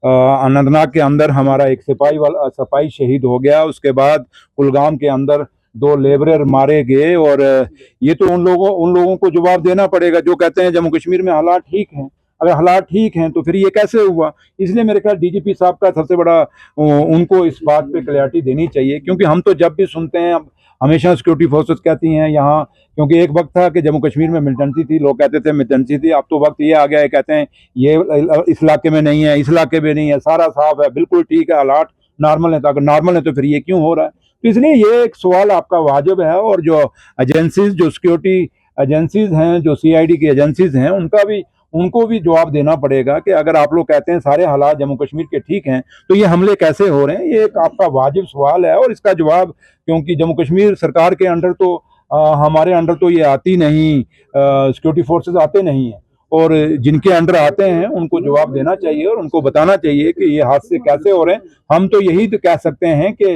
अनंतनाग के अंदर हमारा एक सिपाही शहीद हो गया। उसके बाद कुलगाम के अंदर 2 लेबरर मारे गए। और ये तो उन लोगों को जवाब देना पड़ेगा जो कहते हैं जम्मू कश्मीर में हालात ठीक हैं। अगर हालात ठीक हैं तो फिर ये कैसे हुआ? इसलिए मेरे ख्याल डीजीपी साहब का सबसे बड़ा उनको इस बात पे क्लैरिटी देनी चाहिए, क्योंकि हम तो जब भी सुनते हैं हमेशा सिक्योरिटी फोर्सेस कहती हैं यहाँ, क्योंकि एक वक्त था कि जम्मू कश्मीर में मिलिटेंसी थी, लोग कहते थे मिलिटेंसी थी। अब तो वक्त ये आ गया है, कहते हैं ये इस इलाके में नहीं है, इस इलाके में नहीं है, सारा साफ है, बिल्कुल ठीक है, हालात नॉर्मल है। तो अगर नॉर्मल है तो फिर ये क्यों हो रहा है? तो इसलिए ये एक सवाल आपका वाजिब है। और जो एजेंसीज, जो सिक्योरिटी एजेंसीज हैं, जो सीआईडी की एजेंसीज हैं, उनको भी जवाब देना पड़ेगा कि अगर आप लोग कहते हैं सारे हालात जम्मू कश्मीर के ठीक हैं तो ये हमले कैसे हो रहे हैं? ये एक आपका वाजिब सवाल है और इसका जवाब, क्योंकि जम्मू कश्मीर सरकार के अंडर तो हमारे अंडर तो ये आती नहीं, सिक्योरिटी फोर्सेस आते नहीं हैं, और जिनके अंडर आते हैं उनको जवाब देना चाहिए और उनको बताना चाहिए कि ये हादसे कैसे हो रहे हैं। हम तो यही तो कह सकते हैं कि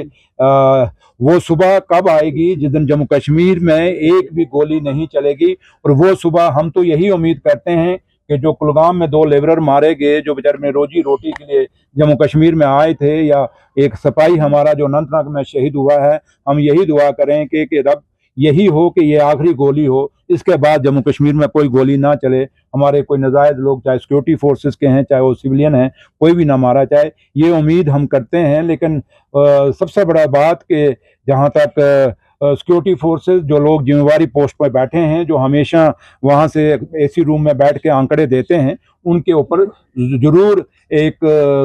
वो सुबह कब आएगी जिस दिन जम्मू कश्मीर में एक भी गोली नहीं चलेगी। और वो सुबह हम तो यही उम्मीद करते हैं कि जो कुलगाम में 2 लेबरर मारे गए, जो बेचारे में रोजी रोटी के लिए जम्मू कश्मीर में आए थे, या एक सिपाही हमारा जो अनंतनाग में शहीद हुआ है, हम यही दुआ करें कि रब यही हो कि ये आखिरी गोली हो, इसके बाद जम्मू कश्मीर में कोई गोली ना चले, हमारे कोई नाजायज लोग, चाहे सिक्योरिटी फोर्सेस के हैं चाहे वो सिविलियन हैं, कोई भी ना मारा जाए, ये उम्मीद हम करते हैं। लेकिन सबसे बड़ा बात कि जहाँ तक सिक्योरिटी फोर्सेस, जो लोग जिम्मेवारी पोस्ट पर बैठे हैं, जो हमेशा वहाँ से एसी रूम में बैठ के आंकड़े देते हैं, उनके ऊपर जरूर एक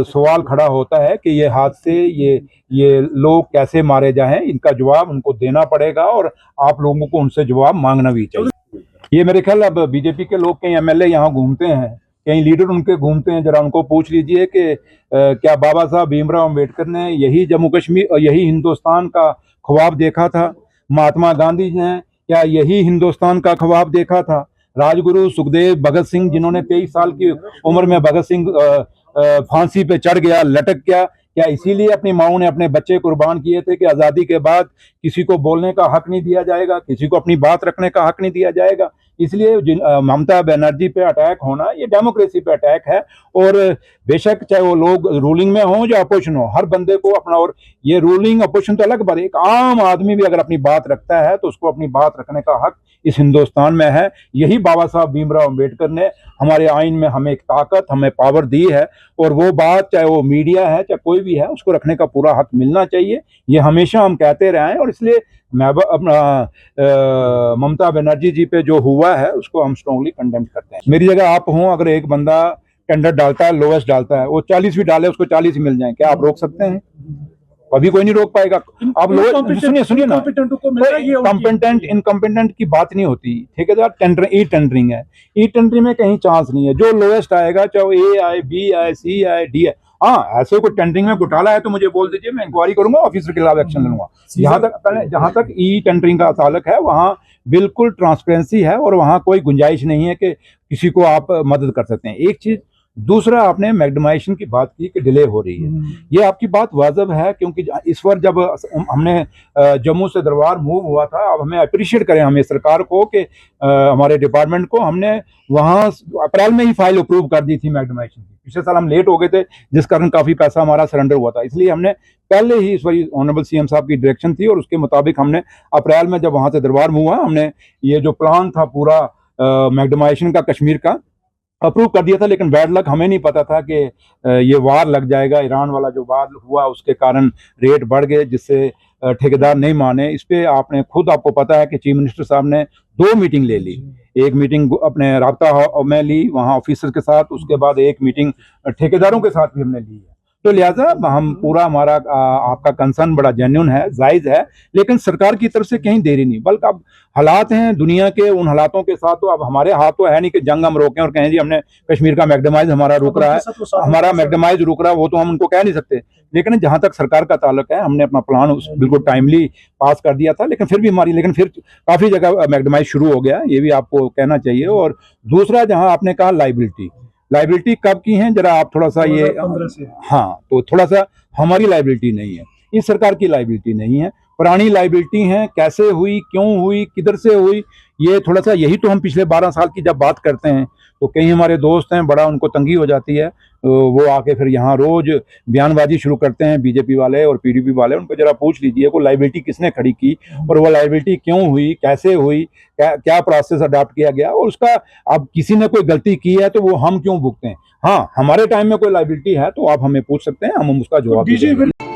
सवाल खड़ा होता है कि ये हादसे, ये लोग कैसे मारे जाएं, इनका जवाब उनको देना पड़ेगा और आप लोगों को उनसे जवाब मांगना भी चाहिए। ये मेरे ख्याल अब बीजेपी के लोग, कई एमएलए यहाँ घूमते हैं, कई लीडर उनके घूमते हैं, जरा उनको पूछ लीजिए कि क्या बाबा साहब भीमराव अम्बेडकर ने यही जम्मू कश्मीर, यही हिंदुस्तान का ख्वाब देखा था? महात्मा गांधी ने क्या यही हिंदुस्तान का ख्वाब देखा था? राजगुरु सुखदेव, भगत सिंह, जिन्होंने 23 साल की उम्र में भगत सिंह फांसी पे चढ़ गया, लटक गया, क्या इसीलिए अपनी माओ ने अपने बच्चे कुर्बान किए थे कि आज़ादी के बाद किसी को बोलने का हक नहीं दिया जाएगा, किसी को अपनी बात रखने का हक नहीं दिया जाएगा? इसलिए ममता बनर्जी पे अटैक होना, ये डेमोक्रेसी पे अटैक है। और बेशक चाहे वो लोग रूलिंग में हो या अपोजिशन हो, हर बंदे को अपना, और ये रूलिंग अपोजिशन तो अलग बात है, एक आम आदमी भी अगर अपनी बात रखता है तो उसको अपनी बात रखने का हक इस हिंदुस्तान में है। यही बाबा साहब भीमराव अम्बेडकर ने हमारे आइन में हमें एक ताकत, हमें पावर दी है, और वो बात चाहे वो मीडिया है चाहे कोई भी है, उसको रखने का पूरा हक मिलना चाहिए। ये हमेशा हम कहते रहे हैं और इसलिए मैं अपना ममता बनर्जी जी पे जो हुआ है उसको हम स्ट्रांगली कंडेम करते हैं। मेरी जगह आप हों, अगर एक बंदा टेंडर डालता है, लोएस्ट डालता है, वो 40 भी डाले, उसको 40 ही मिल जाए, क्या आप रोक सकते हैं? कभी कोई नहीं रोक पाएगा। आप लोग सुनिए ना, कॉम्पिटेंट इनकॉम्पिटेंट की बात नहीं होती। ठेकेदार टेंडर, ई टेंडरिंग है, ई टेंडरिंग में कहीं चांस नहीं है। जो लोएस्ट आएगा, चाहे ए आए, बी आए, सी आए, डी आए, हाँ, ऐसे कोई टेंडरिंग में घोटाला है तो मुझे बोल दीजिए, मैं इंक्वायरी करूंगा, ऑफिसर के खिलाफ एक्शन लूंगा। जहां तक ई टेंडरिंग का ताल्लुक है, वहां बिल्कुल ट्रांसपेरेंसी है और वहां कोई गुंजाइश नहीं है कि किसी को आप मदद कर सकते हैं। एक चीज। दूसरा, आपने मैग्डमाइजेशन की बात की कि डिले हो रही है, ये आपकी बात वाजिब है, क्योंकि इस बार जब हमने जम्मू से दरबार मूव हुआ था, अब हमें अप्रिशिएट करें हमें सरकार को कि हमारे डिपार्टमेंट को, हमने वहाँ अप्रैल में ही फाइल अप्रूव कर दी थी मैग्डमाइजेशन की। पिछले साल हम लेट हो गए थे, जिस कारण काफ़ी पैसा हमारा सरेंडर हुआ था, इसलिए हमने पहले ही, इस बार ऑनरेबल सीएम साहब की डायरेक्शन थी और उसके मुताबिक हमने अप्रैल में जब वहाँ से दरबार मूव हुआ, हमने ये जो प्लान था पूरा मैग्डमाइजेशन का कश्मीर का अप्रूव कर दिया था। लेकिन बैड लक, हमें नहीं पता था कि ये वार लग जाएगा, ईरान वाला जो वार हुआ उसके कारण रेट बढ़ गए, जिससे ठेकेदार नहीं माने। इस पे आपने खुद, आपको पता है कि चीफ मिनिस्टर साहब ने 2 मीटिंग ले ली। एक मीटिंग अपने राब्ता में ली वहाँ ऑफिसर के साथ, उसके बाद एक मीटिंग ठेकेदारों के साथ भी हमने ली है। तो लिहाजा हम पूरा, हमारा आपका कंसर्न बड़ा जेन्युइन है, जायज़ है, लेकिन सरकार की तरफ से कहीं देरी नहीं, बल्कि अब हालात हैं दुनिया के, उन हालातों के साथ तो अब हमारे हाथ तो है नहीं कि जंग हम रोकें और कहें जी हमने कश्मीर का मैग्डमाइज हमारा रुक रहा है, हमारा मैग्डमाइज रुक रहा है, वो तो हम उनको कह नहीं सकते। लेकिन जहाँ तक सरकार का ताल्लुक है, हमने अपना प्लान बिल्कुल टाइमली पास कर दिया था, लेकिन फिर भी लेकिन फिर काफ़ी जगह मैग्डमाइज शुरू हो गया, ये भी आपको कहना चाहिए। और दूसरा, जहाँ आपने कहा लाइबिलिटी कब की है, जरा आप थोड़ा सा ये, हाँ, तो थोड़ा सा हमारी लाइबिलिटी नहीं है, इस सरकार की लाइबिलिटी नहीं है, पुरानी लाइबिलिटी है। कैसे हुई, क्यों हुई, किधर से हुई, ये थोड़ा सा, यही तो हम पिछले 12 साल की जब बात करते हैं तो कई हमारे दोस्त हैं, बड़ा उनको तंगी हो जाती है, तो वो आके फिर यहाँ रोज बयानबाजी शुरू करते हैं बीजेपी वाले और पीडीपी वाले। उनको जरा पूछ लीजिए वो लाइबिलिटी किसने खड़ी की और वो लाइबिलिटी क्यों हुई, कैसे हुई, क्या प्रोसेस अडॉप्ट किया गया, और उसका अब किसी ने कोई गलती की है तो वो हम क्यों भुगतें। हाँ, हमारे टाइम में कोई लाइबिलिटी है तो आप हमें पूछ सकते हैं, हम उसका जवाब देंगे।